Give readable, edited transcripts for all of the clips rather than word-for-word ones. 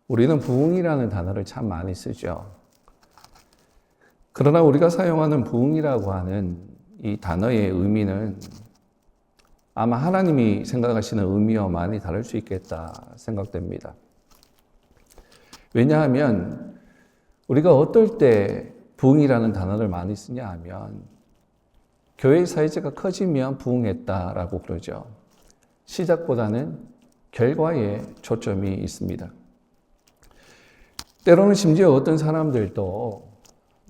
우리는 부흥이라는 단어를 참 많이 쓰죠. 그러나 우리가 사용하는 부흥이라고 하는 이 단어의 의미는 아마 하나님이 생각하시는 의미와 많이 다를 수 있겠다 생각됩니다. 왜냐하면 우리가 어떨 때 부흥이라는 단어를 많이 쓰냐 하면 교회의 사이즈가 커지면 부흥했다라고 그러죠. 시작보다는 결과에 초점이 있습니다. 때로는 심지어 어떤 사람들도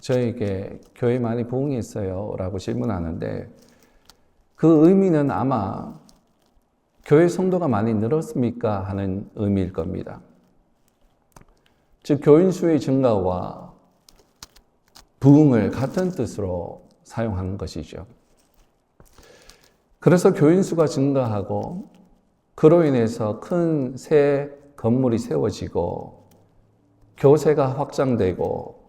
저에게 교회 많이 부흥했어요 라고 질문하는데 그 의미는 아마 교회 성도가 많이 늘었습니까 하는 의미일 겁니다. 즉 교인 수의 증가와 부흥을 같은 뜻으로 사용하는 것이죠. 그래서 교인 수가 증가하고 그로 인해서 큰 새 건물이 세워지고 교세가 확장되고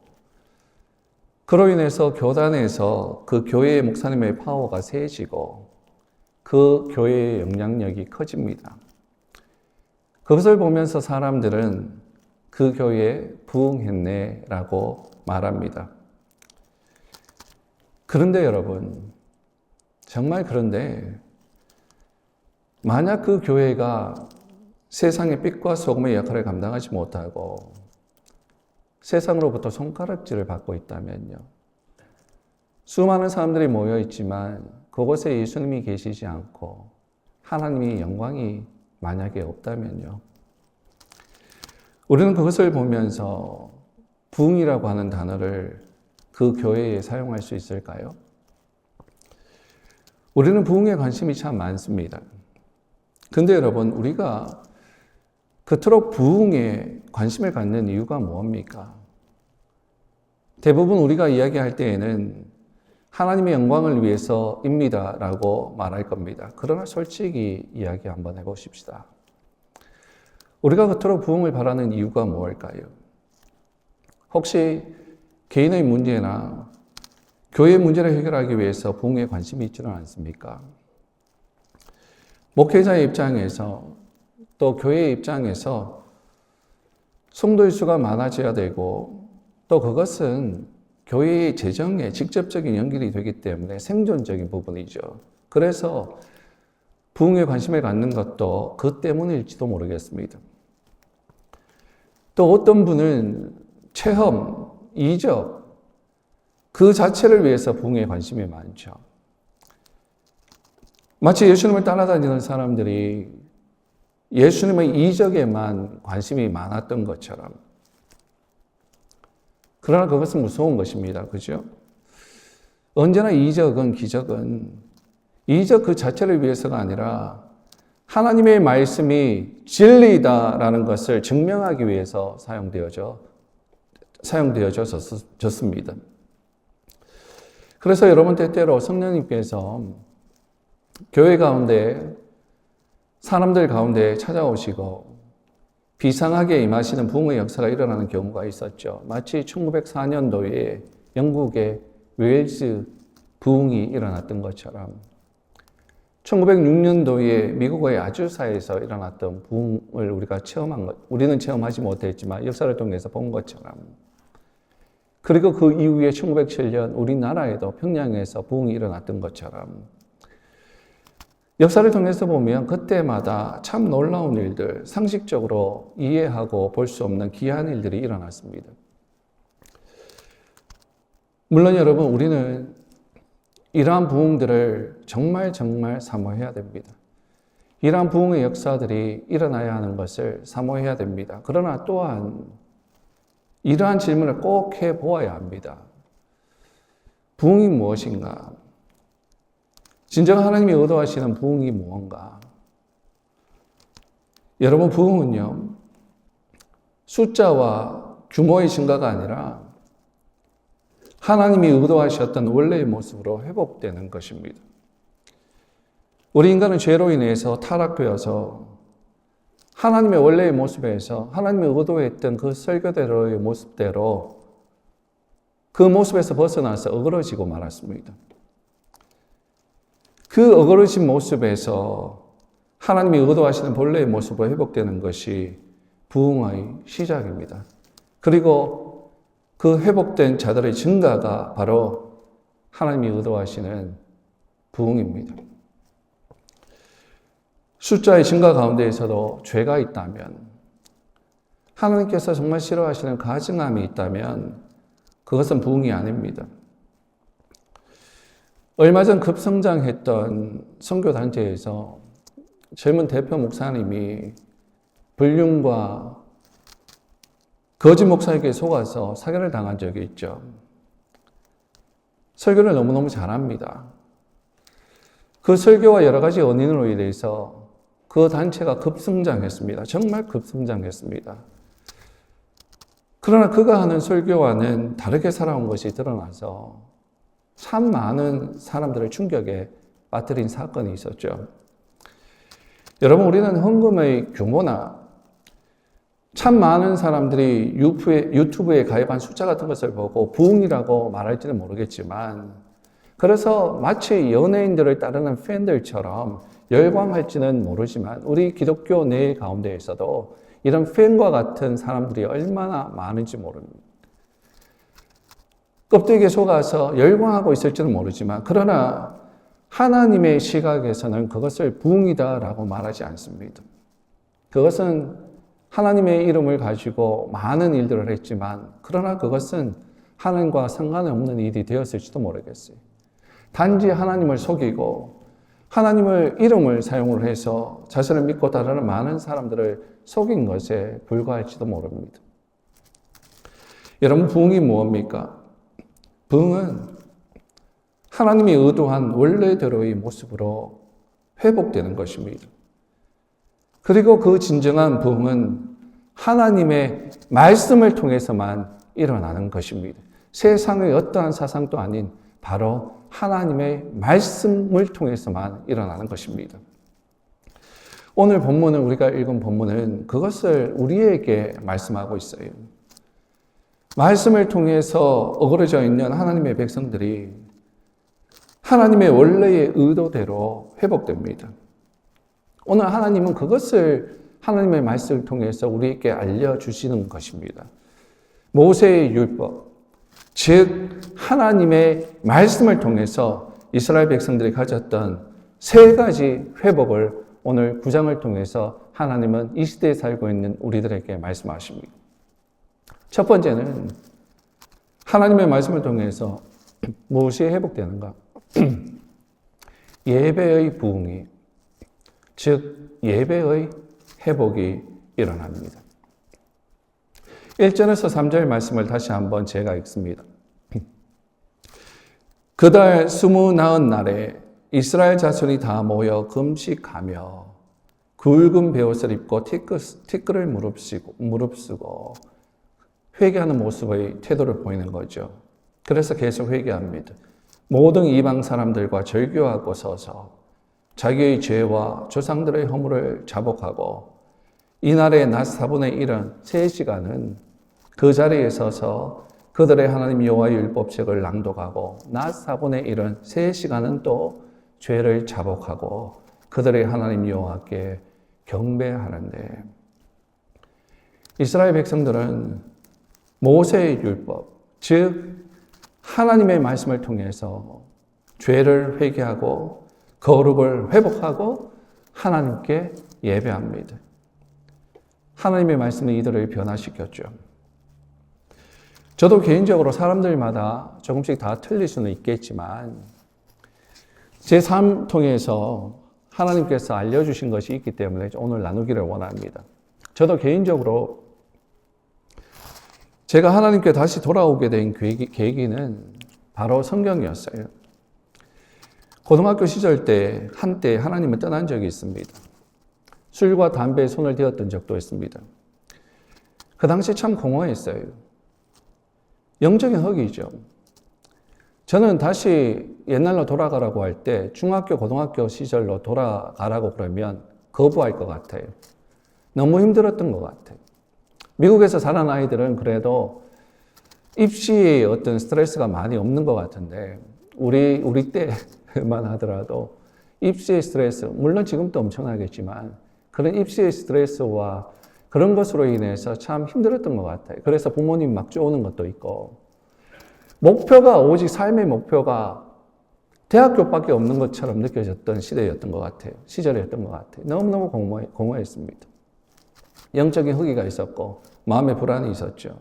그로 인해서 교단에서 그 교회의 목사님의 파워가 세지고 그 교회의 영향력이 커집니다. 그것을 보면서 사람들은 그 교회에 부흥했네 라고 말합니다. 그런데 여러분, 정말 그런데 만약 그 교회가 세상의 빛과 소금의 역할을 감당하지 못하고 세상으로부터 손가락질을 받고 있다면요. 수많은 사람들이 모여 있지만 그곳에 예수님이 계시지 않고 하나님의 영광이 만약에 없다면요. 우리는 그것을 보면서 부흥이라고 하는 단어를 그 교회에 사용할 수 있을까요? 우리는 부흥에 관심이 참 많습니다. 근데 여러분, 우리가 그토록 부흥에 관심을 갖는 이유가 무엇입니까? 대부분 우리가 이야기할 때에는 하나님의 영광을 위해서입니다 라고 말할 겁니다. 그러나 솔직히 이야기 한번 해보십시다. 우리가 그토록 부흥을 바라는 이유가 무엇일까요? 혹시 개인의 문제나 교회의 문제를 해결하기 위해서 부흥에 관심이 있지는 않습니까? 목회자의 입장에서 또 교회의 입장에서 성도의 수가 많아져야 되고 또 그것은 교회의 재정에 직접적인 연결이 되기 때문에 생존적인 부분이죠. 그래서 부흥에 관심을 갖는 것도 그 때문일지도 모르겠습니다. 또 어떤 분은 체험, 이적 그 자체를 위해서 부흥에 관심이 많죠. 마치 예수님을 따라다니는 사람들이 예수님의 이적에만 관심이 많았던 것처럼. 그러나 그것은 무서운 것입니다. 그죠? 언제나 이적은, 기적은 이적 그 자체를 위해서가 아니라 하나님의 말씀이 진리다라는 것을 증명하기 위해서 사용되어졌습니다. 그래서 여러분 때때로 성령님께서 교회 가운데 사람들 가운데 찾아오시고 비상하게 임하시는 부흥의 역사가 일어나는 경우가 있었죠. 마치 1904년도에 영국의 웨일즈 부흥이 일어났던 것처럼 1906년도에 미국의 아주사에서 일어났던 부흥을 우리는 체험하지 못했지만 역사를 통해서 본 것처럼 그리고 그 이후에 1907년 우리나라에도 평양에서 부흥이 일어났던 것처럼 역사를 통해서 보면 그때마다 참 놀라운 일들, 상식적으로 이해하고 볼 수 없는 귀한 일들이 일어났습니다. 물론 여러분, 우리는 이러한 부흥들을 정말 사모해야 됩니다. 이러한 부흥의 역사들이 일어나야 하는 것을 사모해야 됩니다. 그러나 또한 이러한 질문을 꼭 해보아야 합니다. 부흥이 무엇인가? 진정 하나님이 의도하시는 부흥이 무언가? 여러분, 부흥은요, 숫자와 규모의 증가가 아니라 하나님이 의도하셨던 원래의 모습으로 회복되는 것입니다. 우리 인간은 죄로 인해서 타락되어서 하나님의 원래의 모습에서 하나님이 의도했던 그 설교대로의 모습대로 그 모습에서 벗어나서 어그러지고 말았습니다. 그 어그러진 모습에서 하나님이 의도하시는 본래의 모습으로 회복되는 것이 부흥의 시작입니다. 그리고 그 회복된 자들의 증가가 바로 하나님이 의도하시는 부흥입니다. 숫자의 증가 가운데에서도 죄가 있다면, 하나님께서 정말 싫어하시는 가증함이 있다면 그것은 부흥이 아닙니다. 얼마 전 급성장했던 선교단체에서 젊은 대표 목사님이 불륜과 거짓 목사에게 속아서 사기를 당한 적이 있죠. 설교를 너무너무 잘합니다. 그 설교와 여러 가지 원인으로 인해서 그 단체가 급성장했습니다. 정말 급성장했습니다. 그러나 그가 하는 설교와는 다르게 살아온 것이 드러나서 참 많은 사람들을 충격에 빠뜨린 사건이 있었죠. 여러분, 우리는 헌금의 규모나 참 많은 사람들이 유튜브에 가입한 숫자 같은 것을 보고 부흥이라고 말할지는 모르겠지만, 그래서 마치 연예인들을 따르는 팬들처럼 열광할지는 모르지만 우리 기독교 내 가운데에서도 이런 팬과 같은 사람들이 얼마나 많은지 모릅니다. 껍데기에 속아서 열광하고 있을지는 모르지만, 그러나 하나님의 시각에서는 그것을 부흥이다라고 말하지 않습니다. 그것은 하나님의 이름을 가지고 많은 일들을 했지만, 그러나 그것은 하나님과 상관없는 일이 되었을지도 모르겠어요. 단지 하나님을 속이고 하나님의 이름을 사용을 해서 자신을 믿고 따르는 많은 사람들을 속인 것에 불과할지도 모릅니다. 여러분, 부흥이 무엇입니까? 부흥은 하나님이 의도한 원래대로의 모습으로 회복되는 것입니다. 그리고 그 진정한 부흥은 하나님의 말씀을 통해서만 일어나는 것입니다. 세상의 어떠한 사상도 아닌 바로 하나님의 말씀을 통해서만 일어나는 것입니다. 오늘 본문은, 우리가 읽은 본문은 그것을 우리에게 말씀하고 있어요. 말씀을 통해서 어그러져 있는 하나님의 백성들이 하나님의 원래의 의도대로 회복됩니다. 오늘 하나님은 그것을 하나님의 말씀을 통해서 우리에게 알려주시는 것입니다. 모세의 율법, 즉 하나님의 말씀을 통해서 이스라엘 백성들이 가졌던 세 가지 회복을 오늘 9장을 통해서 하나님은 이 시대에 살고 있는 우리들에게 말씀하십니다. 첫 번째는 하나님의 말씀을 통해서 무엇이 회복되는가? 예배의 부흥이, 즉 예배의 회복이 일어납니다. 1절에서 3절 말씀을 다시 한번 제가 읽습니다. 그달 29날에 이스라엘 자손이 다 모여 금식하며 굵은 베옷을 입고 티끌을 무릅쓰고 회개하는 모습의 태도를 보이는 거죠. 그래서 계속 회개합니다. 모든 이방 사람들과 절교하고 서서 자기의 죄와 조상들의 허물을 자복하고 이날의 낮 4분의 1은 3시간은 그 자리에 서서 그들의 하나님 여호와의 율법책을 낭독하고 낮 4분의 1은 3시간은 또 죄를 자복하고 그들의 하나님 여호와께 경배하는데, 이스라엘 백성들은 모세의 율법, 즉 하나님의 말씀을 통해서 죄를 회개하고 거룩을 회복하고 하나님께 예배합니다. 하나님의 말씀이 이들을 변화시켰죠. 저도 개인적으로 사람들마다 조금씩 다 틀릴 수는 있겠지만 제 삶 통해서 하나님께서 알려주신 것이 있기 때문에 오늘 나누기를 원합니다. 저도 개인적으로 제가 하나님께 다시 돌아오게 된 계기는 바로 성경이었어요. 고등학교 시절 때 한때 하나님을 떠난 적이 있습니다. 술과 담배에 손을 대었던 적도 있습니다. 그 당시 참 공허했어요. 영적인 흙이죠. 저는 다시 옛날로 돌아가라고 할 때 중학교, 고등학교 시절로 돌아가라고 그러면 거부할 것 같아요. 너무 힘들었던 것 같아요. 미국에서 자란 아이들은 그래도 입시에 어떤 스트레스가 많이 없는 것 같은데 우리 때만 하더라도 입시의 스트레스, 물론 지금도 엄청나겠지만 그런 입시의 스트레스와 그런 것으로 인해서 참 힘들었던 것 같아요. 그래서 부모님 막 쪼는 것도 있고, 목표가, 오직 삶의 목표가 대학교밖에 없는 것처럼 느껴졌던 시대였던 것 같아요. 시절이었던 것 같아요. 너무너무 공허했습니다. 영적인 허기가 있었고, 마음의 불안이 있었죠.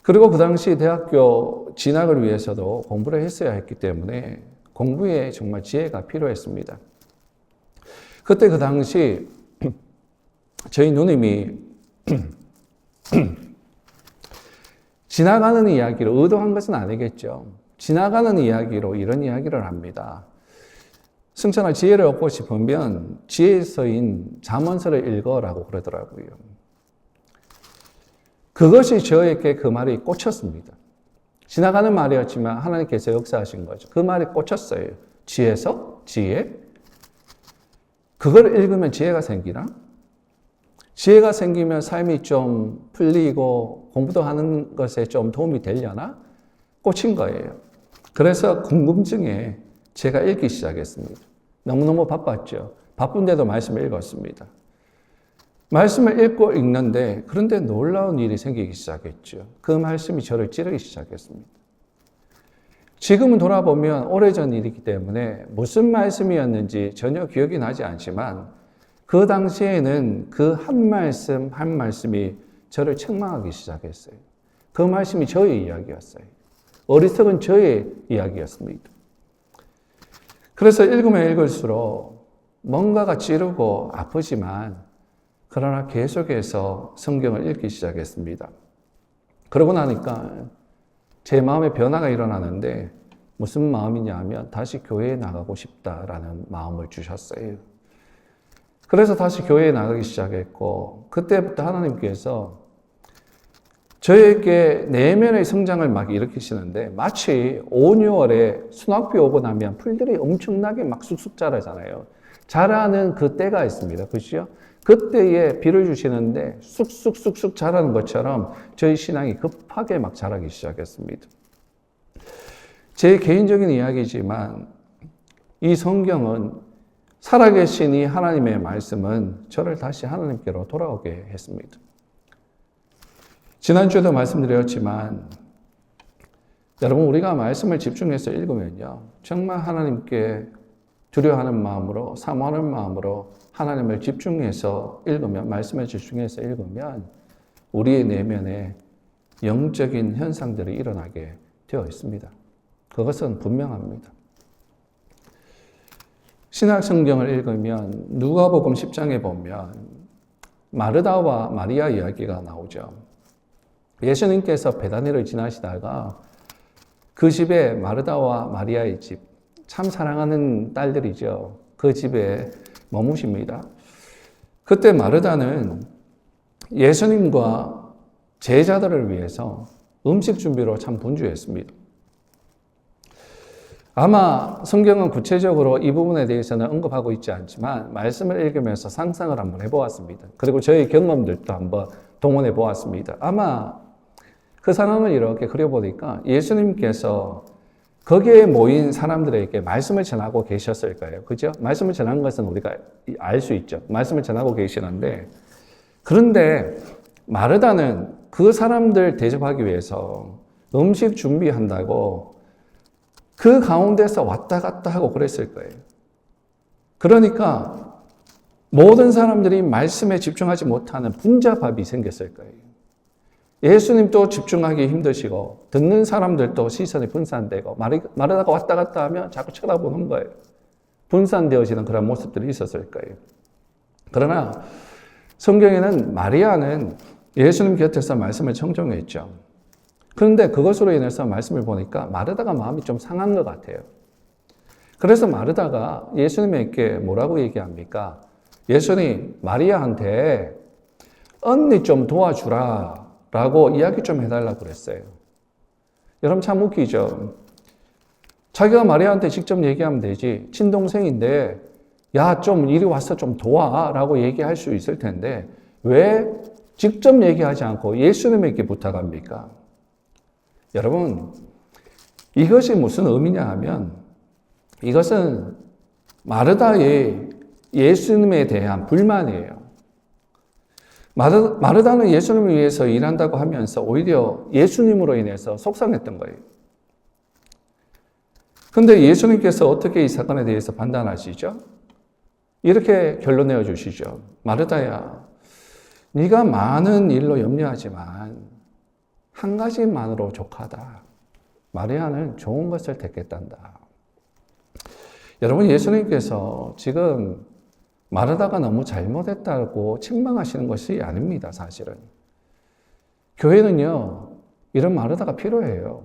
그리고 그 당시 대학교 진학을 위해서도 공부를 했어야 했기 때문에 공부에 정말 지혜가 필요했습니다. 그때 그 당시 저희 누님이 지나가는 이야기로, 의도한 것은 아니겠죠. 지나가는 이야기로 이런 이야기를 합니다. 승천아, 지혜를 얻고 싶으면 지혜에 서인 잠언서를 읽어라고 그러더라고요. 그것이 저에게 그 말이 꽂혔습니다. 지나가는 말이었지만 하나님께서 역사하신 거죠. 그 말이 꽂혔어요. 지혜서? 지혜? 그걸 읽으면 지혜가 생기나? 지혜가 생기면 삶이 좀 풀리고 공부도 하는 것에 좀 도움이 되려나? 꽂힌 거예요. 그래서 궁금증에 제가 읽기 시작했습니다. 너무너무 바빴죠. 바쁜데도 말씀을 읽었습니다. 말씀을 읽고 읽는데 그런데 놀라운 일이 생기기 시작했죠. 그 말씀이 저를 찌르기 시작했습니다. 지금은 돌아보면 오래전 일이기 때문에 무슨 말씀이었는지 전혀 기억이 나지 않지만 그 당시에는 그 한 말씀 한 말씀이 저를 책망하기 시작했어요. 그 말씀이 저의 이야기였어요. 어리석은 저의 이야기였습니다. 그래서 읽으면 읽을수록 뭔가가 찌르고 아프지만 그러나 계속해서 성경을 읽기 시작했습니다. 그러고 나니까 제 마음에 변화가 일어나는데 무슨 마음이냐 하면 다시 교회에 나가고 싶다라는 마음을 주셨어요. 그래서 다시 교회에 나가기 시작했고 그때부터 하나님께서 저에게 내면의 성장을 막 일으키시는데 마치 5, 6월에 수확비 오고 나면 풀들이 엄청나게 막 쑥쑥 자라잖아요. 자라는 그 때가 있습니다. 그렇죠? 그때에 비를 주시는데 쑥쑥쑥쑥 자라는 것처럼 저희 신앙이 급하게 막 자라기 시작했습니다. 제 개인적인 이야기지만 이 성경은 살아계신 이 하나님의 말씀은 저를 다시 하나님께로 돌아오게 했습니다. 지난주에도 말씀드렸지만 여러분 우리가 말씀을 집중해서 읽으면요 정말 하나님께 두려워하는 마음으로 사모하는 마음으로 하나님을 집중해서 읽으면 말씀을 집중해서 읽으면 우리의 내면에 영적인 현상들이 일어나게 되어 있습니다. 그것은 분명합니다. 신약 성경을 읽으면 누가복음 10장에 보면 마르다와 마리아 이야기가 나오죠. 예수님께서 베다니를 지나시다가 그 집에 마르다와 마리아의 집, 참 사랑하는 딸들이죠. 그 집에 머무십니다. 그때 마르다는 예수님과 제자들을 위해서 음식 준비로 참 분주했습니다. 아마 성경은 구체적으로 이 부분에 대해서는 언급하고 있지 않지만 말씀을 읽으면서 상상을 한번 해보았습니다. 그리고 저희 경험들도 한번 동원해 보았습니다. 아마 그 상황을 이렇게 그려보니까 예수님께서 거기에 모인 사람들에게 말씀을 전하고 계셨을 거예요. 그죠? 말씀을 전한 것은 우리가 알 수 있죠. 말씀을 전하고 계시는데 그런데 마르다는 그 사람들 대접하기 위해서 음식 준비한다고 그 가운데서 왔다 갔다 하고 그랬을 거예요. 그러니까 모든 사람들이 말씀에 집중하지 못하는 분잡합이 생겼을 거예요. 예수님도 집중하기 힘드시고 듣는 사람들도 시선이 분산되고 마르다가 왔다 갔다 하면 자꾸 쳐다보는 거예요. 분산되어지는 그런 모습들이 있었을 거예요. 그러나 성경에는 마리아는 예수님 곁에서 말씀을 청종했죠. 그런데 그것으로 인해서 말씀을 보니까 마르다가 마음이 좀 상한 것 같아요. 그래서 마르다가 예수님에게 뭐라고 얘기합니까? 예수님, 마리아한테 언니 좀 도와주라 라고 이야기 좀 해달라고 그랬어요. 여러분 참 웃기죠? 자기가 마리아한테 직접 얘기하면 되지. 친동생인데 야, 좀 이리 와서 좀 도와 라고 얘기할 수 있을 텐데 왜 직접 얘기하지 않고 예수님에게 부탁합니까? 여러분 이것이 무슨 의미냐 하면 이것은 마르다의 예수님에 대한 불만이에요. 마르다는 예수님을 위해서 일한다고 하면서 오히려 예수님으로 인해서 속상했던 거예요. 그런데 예수님께서 어떻게 이 사건에 대해서 판단하시죠? 이렇게 결론 내어주시죠. 마르다야, 네가 많은 일로 염려하지만 한 가지만으로 족하다. 마리아는 좋은 것을 택했단다. 여러분, 예수님께서 지금 마르다가 너무 잘못했다고 책망하시는 것이 아닙니다, 사실은. 교회는요, 이런 마르다가 필요해요.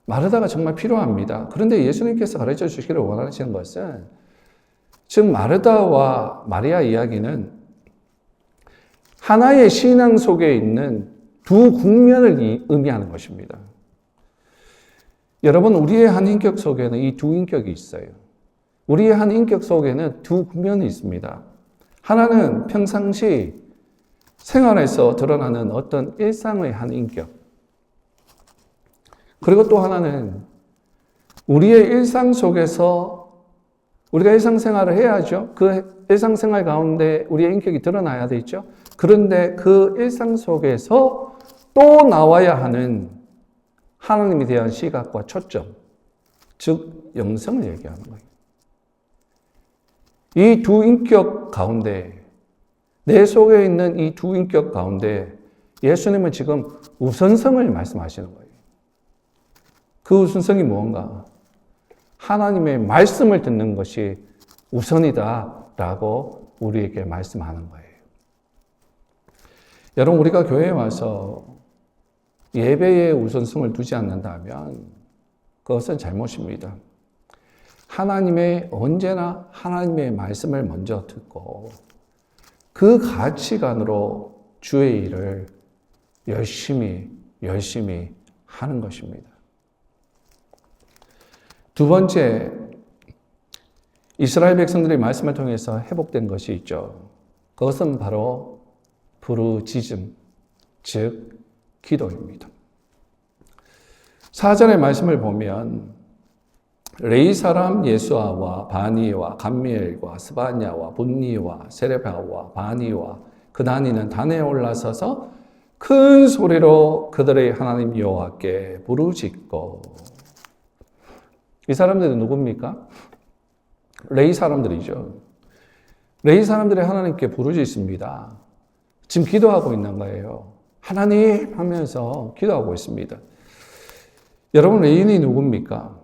마르다가 정말 필요합니다. 그런데 예수님께서 가르쳐 주시기를 원하시는 것은, 즉 마르다와 마리아 이야기는 하나의 신앙 속에 있는 두 국면을 의미하는 것입니다. 여러분, 우리의 한 인격 속에는 이 두 인격이 있어요. 우리의 한 인격 속에는 두 국면이 있습니다. 하나는 평상시 생활에서 드러나는 어떤 일상의 한 인격. 그리고 또 하나는 우리의 일상 속에서 우리가 일상생활을 해야죠. 그 일상생활 가운데 우리의 인격이 드러나야 되죠. 그런데 그 일상 속에서 또 나와야 하는 하나님에 대한 시각과 초점, 즉 영성을 얘기하는 거예요. 이 두 인격 가운데, 내 속에 있는 이 두 인격 가운데 예수님은 지금 우선성을 말씀하시는 거예요. 그 우선성이 무언가? 하나님의 말씀을 듣는 것이 우선이다라고 우리에게 말씀하는 거예요. 여러분, 우리가 교회에 와서 예배에 우선성을 두지 않는다면 그것은 잘못입니다. 언제나 하나님의 말씀을 먼저 듣고 그 가치관으로 주의 일을 열심히 하는 것입니다. 두 번째, 이스라엘 백성들의 말씀을 통해서 회복된 것이 있죠. 그것은 바로 부르짖음, 즉 기도입니다. 4절의 말씀을 보면 레위 사람 예수아와 바니와 감미엘과 스바냐와 분니와 세레바와 바니와 그다니는 단에 올라서서 큰 소리로 그들의 하나님 여호와께 부르짖고. 이 사람들은 누굽니까? 레위 사람들이죠. 레위 사람들이 하나님께 부르짖습니다. 지금 기도하고 있는 거예요. 하나님 하면서 기도하고 있습니다. 여러분, 레위인이 누굽니까?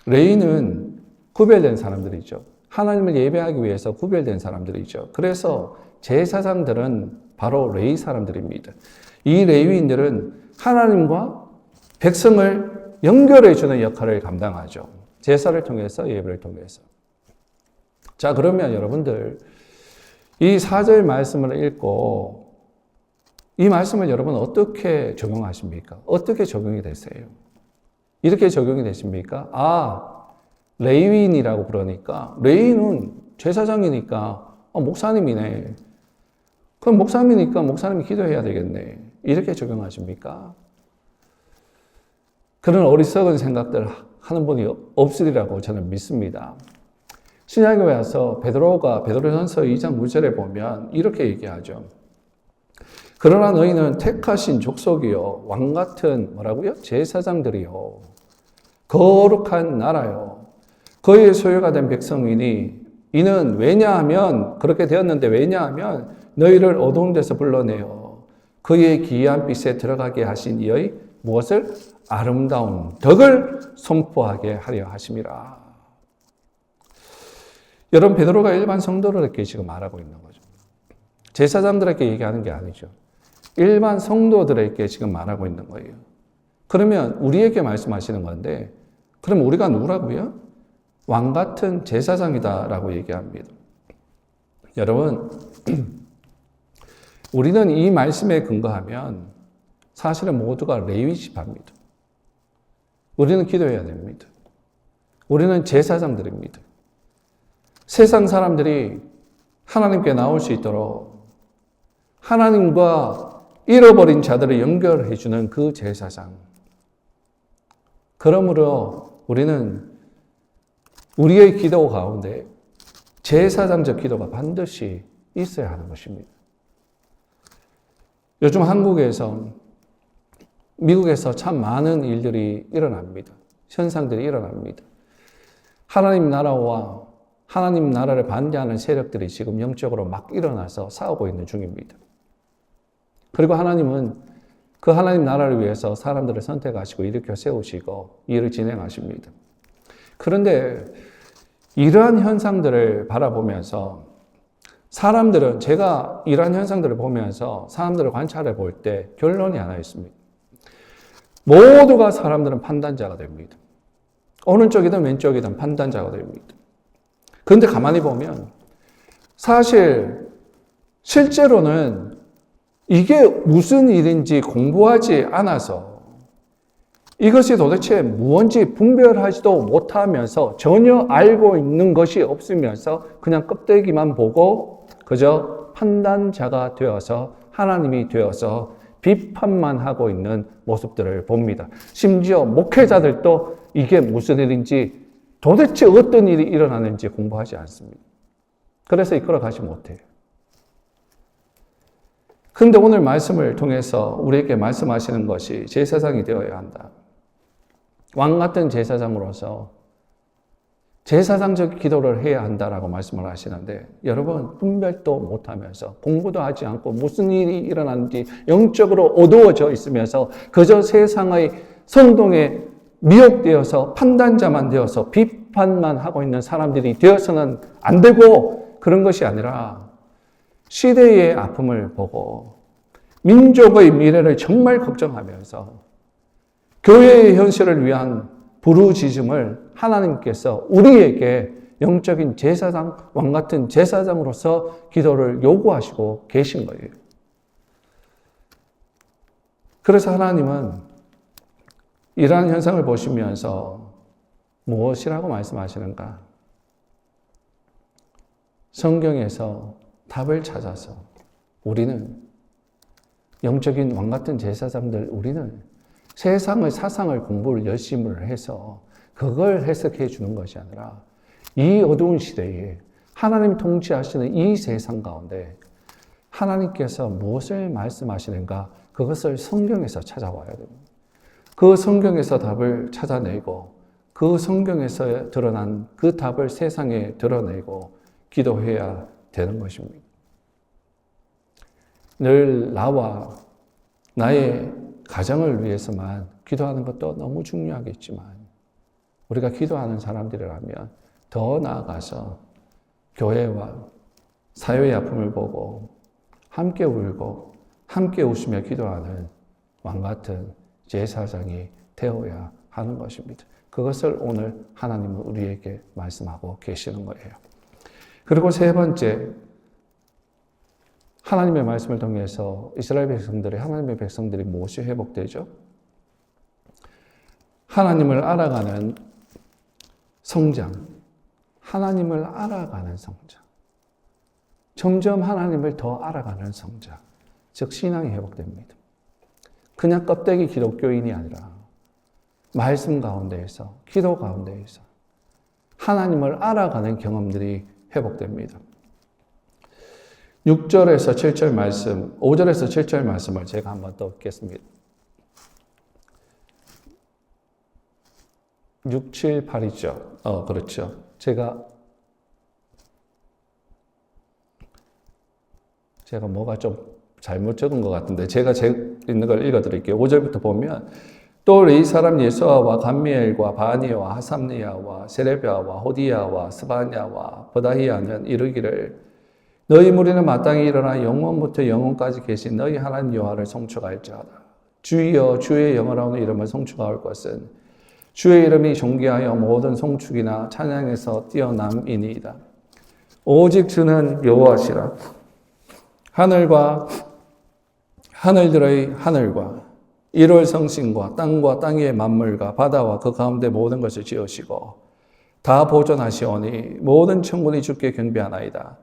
레위인은 구별된 사람들이죠. 하나님을 예배하기 위해서 구별된 사람들이죠. 그래서 제사장들은 바로 레위 사람들입니다. 이 레위인들은 하나님과 백성을 연결해주는 역할을 감당하죠. 제사를 통해서, 예배를 통해서. 자, 그러면 여러분들 이 4절 말씀을 읽고 이 말씀을 여러분 어떻게 적용하십니까? 어떻게 적용이 되세요? 이렇게 적용이 되십니까? 레위인이라고 그러니까 레위인은 제사장이니까 목사님이네. 그럼 목사님이니까 목사님이 기도해야 되겠네. 이렇게 적용하십니까? 그런 어리석은 생각들 하는 분이 없으리라고 저는 믿습니다. 신약에 와서 베드로전서 2장 9절에 보면 이렇게 얘기하죠. 그러나 너희는 택하신 족속이요 왕같은 뭐라고요? 제사장들이요 거룩한 나라요 그의 소유가 된 백성이니 이는 왜냐하면 그렇게 되었는데 왜냐하면 너희를 어두운 데서 불러내어 그의 기이한 빛에 들어가게 하신 이의 무엇을? 아름다운 덕을 선포하게 하려 하심이라. 여러분, 베드로가 일반 성도들에게 지금 말하고 있는 거죠. 제사장들에게 얘기하는 게 아니죠. 일반 성도들에게 지금 말하고 있는 거예요. 그러면 우리에게 말씀하시는 건데, 그럼 우리가 누구라고요? 왕 같은 제사장이다라고 얘기합니다. 여러분, 우리는 이 말씀에 근거하면 사실은 모두가 레위 지파입니다. 우리는 기도해야 됩니다. 우리는 제사장들입니다. 세상 사람들이 하나님께 나올 수 있도록 하나님과 잃어버린 자들을 연결해주는 그 제사장. 그러므로 우리는 우리의 기도 가운데 제사장적 기도가 반드시 있어야 하는 것입니다. 요즘 한국에서, 미국에서 참 많은 일들이 일어납니다. 현상들이 일어납니다. 하나님 나라와 하나님 나라를 반대하는 세력들이 지금 영적으로 막 일어나서 싸우고 있는 중입니다. 그리고 하나님은 그 하나님 나라를 위해서 사람들을 선택하시고 일으켜 세우시고 일을 진행하십니다. 그런데 이러한 현상들을 바라보면서 사람들은, 제가 이러한 현상들을 보면서 사람들을 관찰해 볼 때 결론이 하나 있습니다. 모두가 사람들은 판단자가 됩니다. 오른쪽이든 왼쪽이든 판단자가 됩니다. 그런데 가만히 보면 사실 실제로는 이게 무슨 일인지 공부하지 않아서 이것이 도대체 무엇인지 분별하지도 못하면서 전혀 알고 있는 것이 없으면서 그냥 껍데기만 보고 그저 판단자가 되어서 하나님이 되어서 비판만 하고 있는 모습들을 봅니다. 심지어 목회자들도 이게 무슨 일인지 도대체 어떤 일이 일어나는지 공부하지 않습니다. 그래서 이끌어 가지 못해요. 그런데 오늘 말씀을 통해서 우리에게 말씀하시는 것이 제사장이 되어야 한다. 왕 같은 제사장으로서 제사장적 기도를 해야 한다라고 말씀을 하시는데, 여러분 분별도 못하면서 공부도 하지 않고 무슨 일이 일어나는지 영적으로 어두워져 있으면서 그저 세상의 선동에 미혹되어서 판단자만 되어서 비판만 하고 있는 사람들이 되어서는 안 되고, 그런 것이 아니라 시대의 아픔을 보고 민족의 미래를 정말 걱정하면서 교회의 현실을 위한 부르짖음을 하나님께서 우리에게 영적인 제사장, 왕 같은 제사장으로서 기도를 요구하시고 계신 거예요. 그래서 하나님은 이러한 현상을 보시면서 무엇이라고 말씀하시는가? 성경에서 답을 찾아서 우리는 영적인 왕 같은 제사장들, 우리는 세상의 사상을 공부를 열심히 해서 그걸 해석해 주는 것이 아니라 이 어두운 시대에 하나님 통치하시는 이 세상 가운데 하나님께서 무엇을 말씀하시는가, 그것을 성경에서 찾아와야 됩니다. 그 성경에서 답을 찾아내고 그 성경에서 드러난 그 답을 세상에 드러내고 기도해야 되는 것입니다. 늘 나와 나의 가정을 위해서만 기도하는 것도 너무 중요하겠지만 우리가 기도하는 사람들이라면 더 나아가서 교회와 사회의 아픔을 보고 함께 울고 함께 웃으며 기도하는 왕 같은 제사장이 되어야 하는 것입니다. 그것을 오늘 하나님은 우리에게 말씀하고 계시는 거예요. 그리고 세 번째, 하나님의 말씀을 통해서 이스라엘 백성들이, 하나님의 백성들이 무엇이 회복되죠? 하나님을 알아가는 성장, 하나님을 알아가는 성장, 점점 하나님을 더 알아가는 성장, 즉 신앙이 회복됩니다. 그냥 껍데기 기독교인이 아니라 말씀 가운데에서, 기도 가운데에서 하나님을 알아가는 경험들이 회복됩니다. 6절에서 7절 말씀, 5절에서 7절 말씀을 제가 한번 더 읽겠습니다. 6, 7, 8이죠. 그렇죠. 제가 뭐가 좀 잘못 적은 것 같은데 제가 있는 걸 읽어드릴게요. 5절부터 보면 또 이 사람 예수아와 감미엘과 바니와 하삼니아와 세레비아와 호디야와 스바냐와 버다히야는 이르기를 너희 무리는 마땅히 일어나 영원부터 영원까지 계신 너희 하나님 여호와를 송축할지어다. 주여 주의 영원하는 이름을 송축할 것은 주의 이름이 존귀하여 모든 송축이나 찬양에서 뛰어남이니이다. 오직 주는 여호와시라. 하늘과 하늘들의 하늘과 1월 성신과 땅과 땅의 만물과 바다와 그 가운데 모든 것을 지으시고 다 보존하시오니 모든 천군이 주께 경배하나이다.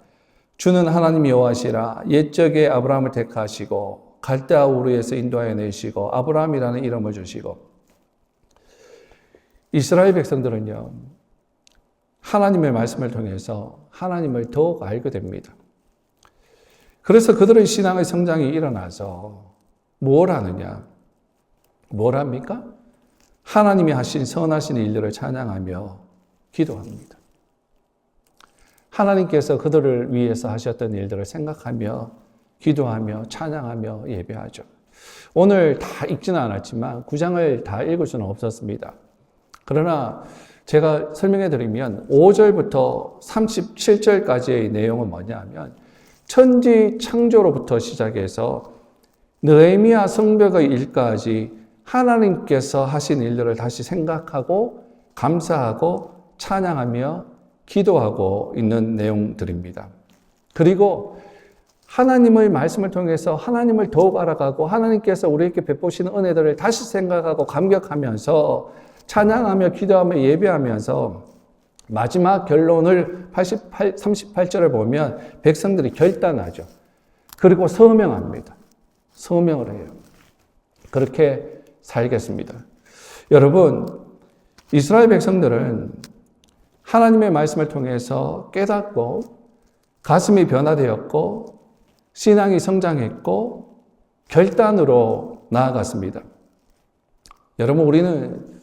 주는 하나님 여호와시라. 옛적에 아브라함을 택하시고 갈대아 우르에서 인도하여 내시고 아브라함이라는 이름을 주시고. 이스라엘 백성들은요, 하나님의 말씀을 통해서 하나님을 더욱 알게 됩니다. 그래서 그들의 신앙의 성장이 일어나서 뭘 하느냐? 뭘 합니까? 하나님이 하신 선하신 일들을 찬양하며 기도합니다. 하나님께서 그들을 위해서 하셨던 일들을 생각하며 기도하며 찬양하며 예배하죠. 오늘 다 읽지는 않았지만 9장을 다 읽을 수는 없었습니다. 그러나 제가 설명해 드리면 5절부터 37절까지의 내용은 뭐냐면 천지 창조로부터 시작해서 느헤미야 성벽의 일까지 하나님께서 하신 일들을 다시 생각하고 감사하고 찬양하며 기도하고 있는 내용들입니다. 그리고 하나님의 말씀을 통해서 하나님을 더욱 알아가고 하나님께서 우리에게 베푸시는 은혜들을 다시 생각하고 감격하면서 찬양하며 기도하며 예배하면서 마지막 결론을 38절을 보면 백성들이 결단하죠. 그리고 서명합니다. 서명을 해요. 그렇게 살겠습니다. 여러분, 이스라엘 백성들은 하나님의 말씀을 통해서 깨닫고 가슴이 변화되었고 신앙이 성장했고 결단으로 나아갔습니다. 여러분, 우리는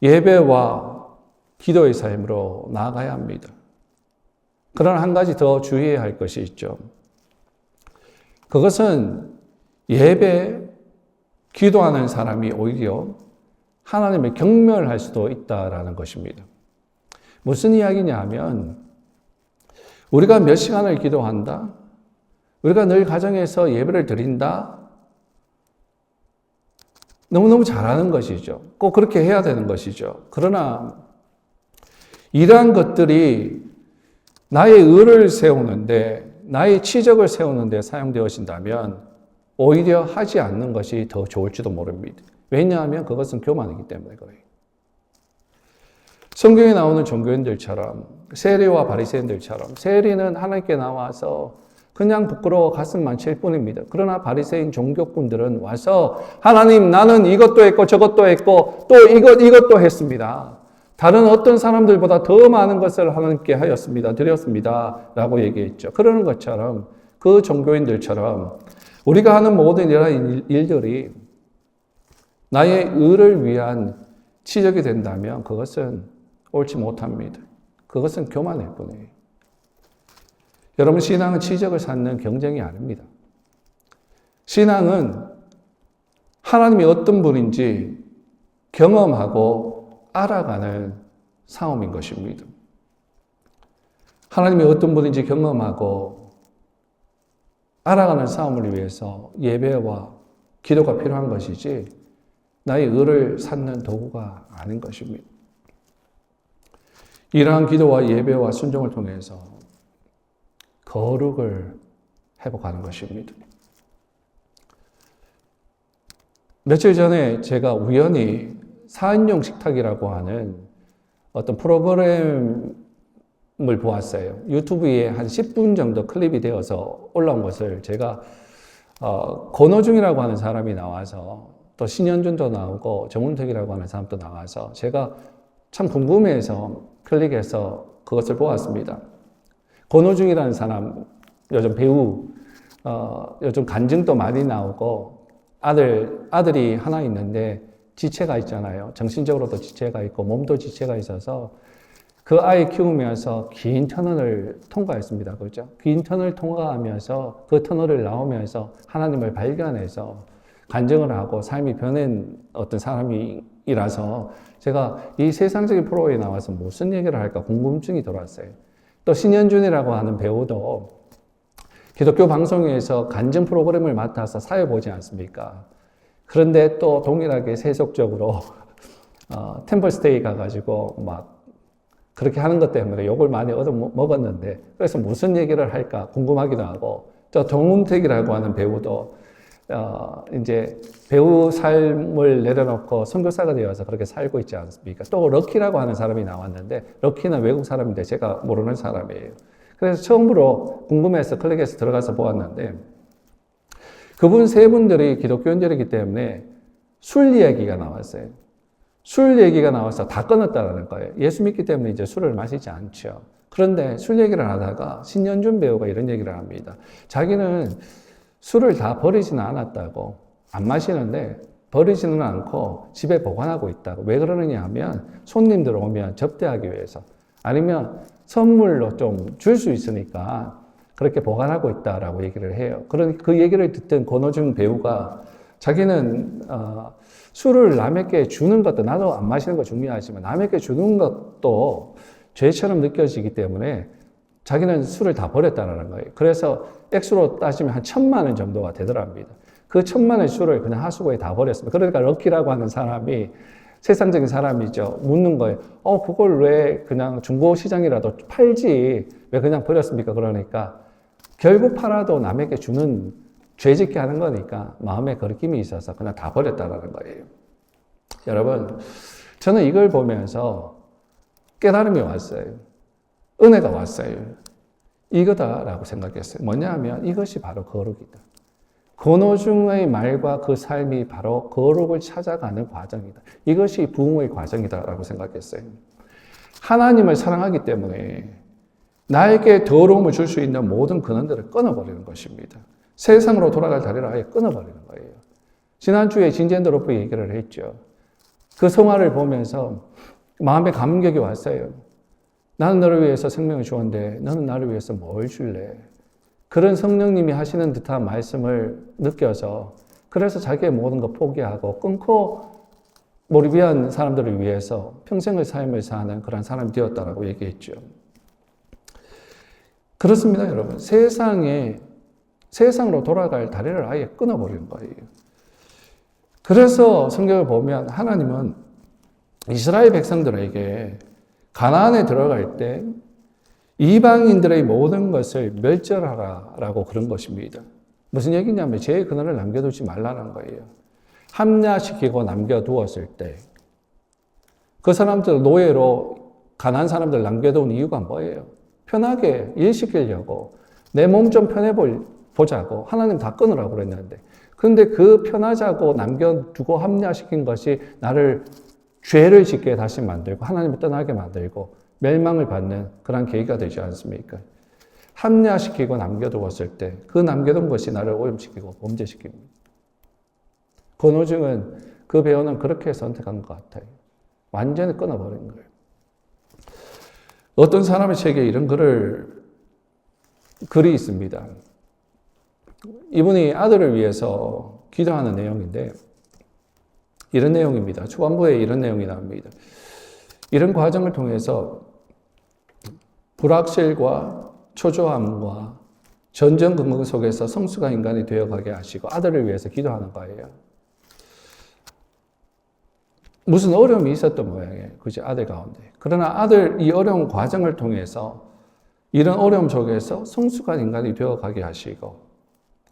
예배와 기도의 삶으로 나아가야 합니다. 그러나 한 가지 더 주의해야 할 것이 있죠. 그것은 예배, 기도하는 사람이 오히려 하나님을 경멸할 수도 있다라는 것입니다. 무슨 이야기냐 하면 우리가 몇 시간을 기도한다? 우리가 늘 가정에서 예배를 드린다? 너무너무 잘하는 것이죠. 꼭 그렇게 해야 되는 것이죠. 그러나 이러한 것들이 나의 의를 세우는데, 나의 치적을 세우는데 사용되어진다면 오히려 하지 않는 것이 더 좋을지도 모릅니다. 왜냐하면 그것은 교만이기 때문에 그래요. 성경에 나오는 종교인들처럼, 세리와 바리새인들처럼, 세리는 하나님께 나와서 그냥 부끄러워 가슴만 칠 뿐입니다. 그러나 바리새인 종교꾼들은 와서 하나님, 나는 이것도 했고 저것도 했고 또 이것도 했습니다. 다른 어떤 사람들보다 더 많은 것을 하나님께 하였습니다. 드렸습니다. 라고 얘기했죠. 그러는 것처럼 그 종교인들처럼 우리가 하는 모든 이러한 일들이 나의 의를 위한 치적이 된다면 그것은 옳지 못합니다. 그것은 교만일 뿐이에요. 여러분, 신앙은 치적을 쌓는 경쟁이 아닙니다. 신앙은 하나님이 어떤 분인지 경험하고 알아가는 싸움인 것입니다. 하나님이 어떤 분인지 경험하고 알아가는 싸움을 위해서 예배와 기도가 필요한 것이지 나의 의를 쌓는 도구가 아닌 것입니다. 이러한 기도와 예배와 순종을 통해서 거룩을 회복하는 것입니다. 며칠 전에 제가 우연히 4인용 식탁이라고 하는 어떤 프로그램을 보았어요. 유튜브에 한 10분 정도 클립이 되어서 올라온 것을 제가 권호중이라고 하는 사람이 나와서 또 신현준도 나오고 정운택이라고 하는 사람도 나와서 제가 참 궁금해서 클릭해서 그것을 보았습니다. 권호중이라는 사람, 요즘 배우, 요즘 간증도 많이 나오고 아들이 하나 있는데 지체가 있잖아요. 정신적으로도 지체가 있고 몸도 지체가 있어서 그 아이 키우면서 긴 터널을 통과했습니다. 그렇죠? 긴 터널을 통과하면서 그 터널을 나오면서 하나님을 발견해서 간증을 하고 삶이 변한 어떤 사람이라서 제가 이 세상적인 프로에 나와서 무슨 얘기를 할까 궁금증이 들어왔어요. 또 신현준이라고 하는 배우도 기독교 방송에서 간증 프로그램을 맡아서 사회 보지 않습니까? 그런데 또 동일하게 세속적으로 템플스테이 가가지고 막 그렇게 하는 것 때문에 욕을 많이 얻어먹었는데 그래서 무슨 얘기를 할까 궁금하기도 하고 또 정운택이라고 하는 배우도 이제 배우 삶을 내려놓고 선교사가 되어서 그렇게 살고 있지 않습니까? 또 럭키라고 하는 사람이 나왔는데 럭키는 외국 사람인데 제가 모르는 사람이에요. 그래서 처음으로 궁금해서 클릭해서 들어가서 보았는데 그분 세 분들이 기독교인들이기 때문에 술 얘기가 나왔어요. 술 얘기가 나와서 다 끊었다는 거예요. 예수 믿기 때문에 이제 술을 마시지 않죠. 그런데 술 얘기를 하다가 신현준 배우가 이런 얘기를 합니다. 자기는 술을 다 버리지는 않았다고. 안 마시는데 버리지는 않고 집에 보관하고 있다고. 왜 그러느냐 하면 손님들 오면 접대하기 위해서, 아니면 선물로 좀 줄 수 있으니까 그렇게 보관하고 있다라고 얘기를 해요. 그런 그 얘기를 듣던 권오중 배우가 자기는 술을 남에게 주는 것도, 나도 안 마시는 거 중요하지만 남에게 주는 것도 죄처럼 느껴지기 때문에 자기는 술을 다 버렸다는 거예요. 그래서 액수로 따지면 한 1,000만 원 정도가 되더랍니다. 그 1,000만 원 술을 그냥 하수구에 다 버렸습니다. 그러니까 럭키라고 하는 사람이, 세상적인 사람이죠, 묻는 거예요. 그걸 왜 그냥 중고시장이라도 팔지 왜 그냥 버렸습니까? 그러니까 결국 팔아도 남에게 주는, 죄짓게 하는 거니까 마음에 거리낌이 있어서 그냥 다 버렸다는 거예요. 여러분, 저는 이걸 보면서 깨달음이 왔어요. 은혜가 왔어요. 이거다라고 생각했어요. 뭐냐 하면 이것이 바로 거룩이다. 권오중의 말과 그 삶이 바로 거룩을 찾아가는 과정이다. 이것이 부흥의 과정이다라고 생각했어요. 하나님을 사랑하기 때문에 나에게 더러움을 줄 수 있는 모든 근원들을 끊어버리는 것입니다. 세상으로 돌아갈 다리를 아예 끊어버리는 거예요. 지난주에 진젠더로프 얘기를 했죠. 그 성화를 보면서 마음에 감격이 왔어요. 나는 너를 위해서 생명을 주었는데 너는 나를 위해서 뭘 줄래? 그런 성령님이 하시는 듯한 말씀을 느껴서, 그래서 자기의 모든 거 포기하고 끊고 우리 위한 사람들을 위해서 평생의 삶을 사는 그런 사람이 되었다라고 얘기했죠. 그렇습니다, 여러분. 세상으로 돌아갈 다리를 아예 끊어버리는 거예요. 그래서 성경을 보면 하나님은 이스라엘 백성들에게 가나안에 들어갈 때 이방인들의 모든 것을 멸절하라라고 그런 것입니다. 무슨 얘기냐면 죄의 근원을 남겨두지 말라는 거예요. 합리화시키고 남겨두었을 때 그 사람들 노예로 가난한 사람들 남겨둔 이유가 뭐예요? 편하게 일시키려고, 내 몸 좀 편해보자고 하나님 다 끊으라고 그랬는데, 그런데 그 편하자고 남겨두고 합리화시킨 것이 나를 죄를 짓게 다시 만들고 하나님을 떠나게 만들고 멸망을 받는 그런 계기가 되지 않습니까? 합리화시키고 남겨두었을 때 그 남겨둔 것이 나를 오염시키고 범죄시킵니다. 권오중은, 그 배우는 그렇게 선택한 것 같아요. 완전히 끊어버린 거예요. 어떤 사람의 책에 이런 글이 있습니다. 이분이 아들을 위해서 기도하는 내용인데 이런 내용입니다. 초반부에 이런 내용이 나옵니다. 이런 과정을 통해서 불확실과 초조함과 전전긍긍 속에서 성숙한 인간이 되어가게 하시고 아들을 위해서 기도하는 거예요. 무슨 어려움이 있었던 모양이에요. 그죠? 아들 가운데. 그러나 이 어려운 과정을 통해서 이런 어려움 속에서 성숙한 인간이 되어가게 하시고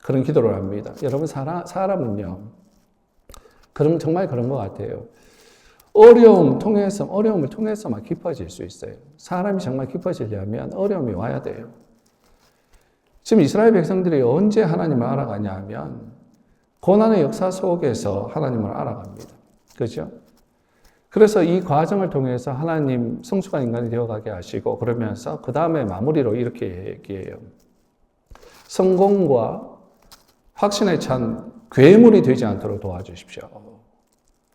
그런 기도를 합니다. 여러분, 사람은요, 정말 그런 것 같아요. 어려움을 통해서만 깊어질 수 있어요. 사람이 정말 깊어지려면 어려움이 와야 돼요. 지금 이스라엘 백성들이 언제 하나님을 알아가냐 하면 고난의 역사 속에서 하나님을 알아갑니다. 그렇죠? 그래서 이 과정을 통해서 하나님 성숙한 인간이 되어가게 하시고, 그러면서 그 다음에 마무리로 이렇게 얘기해요. 성공과 확신에 찬 괴물이 되지 않도록 도와주십시오.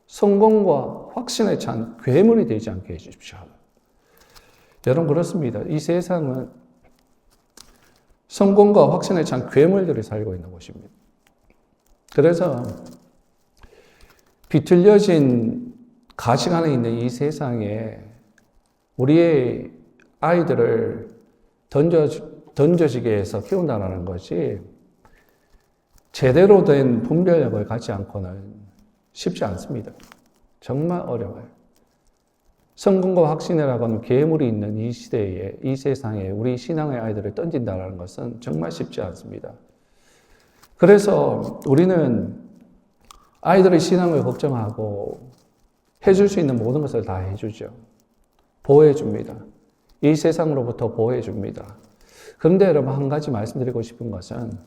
성공과 확신에 찬 괴물이 되지 않게 해주십시오. 여러분, 그렇습니다. 이 세상은 성공과 확신에 찬 괴물들이 살고 있는 곳입니다. 그래서 비틀려진 가식 안에 있는 이 세상에 우리의 아이들을 던져지게 해서 키운다는 것이 제대로 된 분별력을 갖지 않고는 쉽지 않습니다. 정말 어려워요. 성공과 확신이라고 하는 괴물이 있는 이 시대에, 이 세상에 우리 신앙의 아이들을 던진다는 것은 정말 쉽지 않습니다. 그래서 우리는 아이들의 신앙을 걱정하고 해줄 수 있는 모든 것을 다 해주죠. 보호해줍니다. 이 세상으로부터 보호해줍니다. 그런데 여러분, 한 가지 말씀드리고 싶은 것은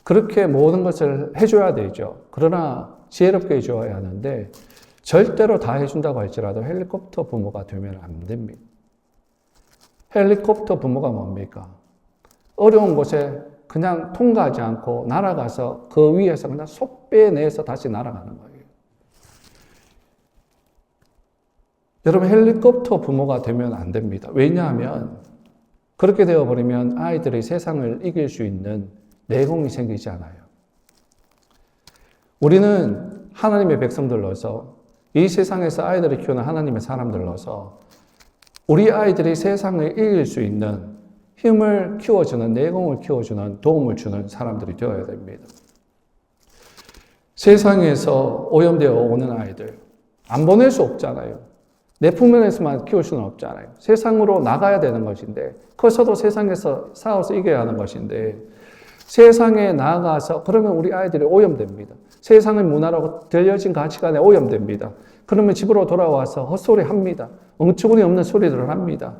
그렇게 모든 것을 해줘야 되죠. 그러나 지혜롭게 해줘야 하는데 절대로 다 해준다고 할지라도 헬리콥터 부모가 되면 안 됩니다. 헬리콥터 부모가 뭡니까? 어려운 곳에 그냥 통과하지 않고 날아가서 그 위에서 그냥 속 빼내서 다시 날아가는 거예요. 여러분, 헬리콥터 부모가 되면 안 됩니다. 왜냐하면 그렇게 되어버리면 아이들이 세상을 이길 수 있는 내공이 생기지 않아요. 우리는 하나님의 백성들로서 이 세상에서 아이들을 키우는 하나님의 사람들로서 우리 아이들이 세상을 이길 수 있는 힘을 키워주는, 내공을 키워주는, 도움을 주는 사람들이 되어야 됩니다. 세상에서 오염되어 오는 아이들 안 보낼 수 없잖아요. 내 품에서만 키울 수는 없잖아요. 세상으로 나가야 되는 것인데, 커서도 세상에서 싸워서 이겨야 하는 것인데, 세상에 나가서 그러면 우리 아이들이 오염됩니다. 세상의 문화로 들려진 가치관에 오염됩니다. 그러면 집으로 돌아와서 헛소리 합니다. 엉처구니 없는 소리들을 합니다.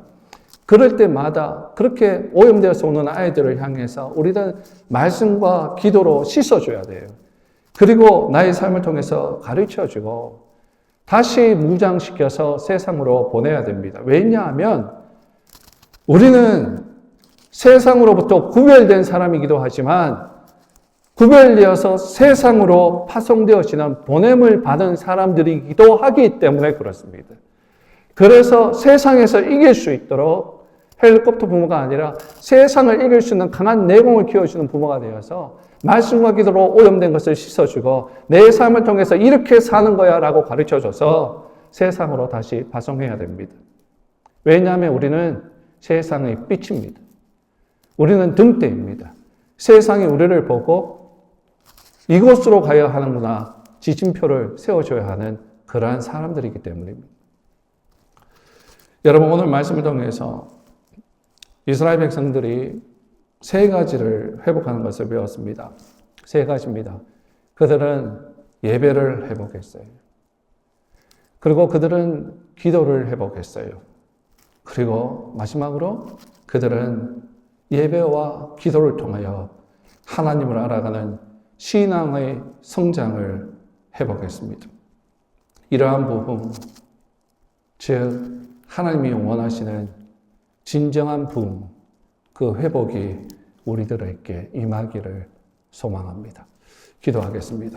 그럴 때마다 그렇게 오염되어서 오는 아이들을 향해서 우리는 말씀과 기도로 씻어줘야 돼요. 그리고 나의 삶을 통해서 가르쳐주고 다시 무장시켜서 세상으로 보내야 됩니다. 왜냐하면 우리는 세상으로부터 구별된 사람이기도 하지만 구별되어서 세상으로 파송되어지는 보냄을 받은 사람들이기도 하기 때문에 그렇습니다. 그래서 세상에서 이길 수 있도록 헬리콥터 부모가 아니라 세상을 이길 수 있는 강한 내공을 키워주는 부모가 되어서 말씀과 기도로 오염된 것을 씻어주고 내 삶을 통해서 이렇게 사는 거야 라고 가르쳐줘서 세상으로 다시 파송해야 됩니다. 왜냐하면 우리는 세상의 빛입니다. 우리는 등대입니다. 세상이 우리를 보고 이곳으로 가야 하는구나 지침표를 세워줘야 하는 그러한 사람들이기 때문입니다. 여러분, 오늘 말씀을 통해서 이스라엘 백성들이 세 가지를 회복하는 것을 배웠습니다. 세 가지입니다. 그들은 예배를 회복했어요. 그리고 그들은 기도를 회복했어요. 그리고 마지막으로 그들은 예배와 기도를 통하여 하나님을 알아가는 신앙의 성장을 회복했습니다. 이러한 부흥, 즉 하나님이 원하시는 진정한 부흥, 그 회복이 우리들에게 임하기를 소망합니다. 기도하겠습니다.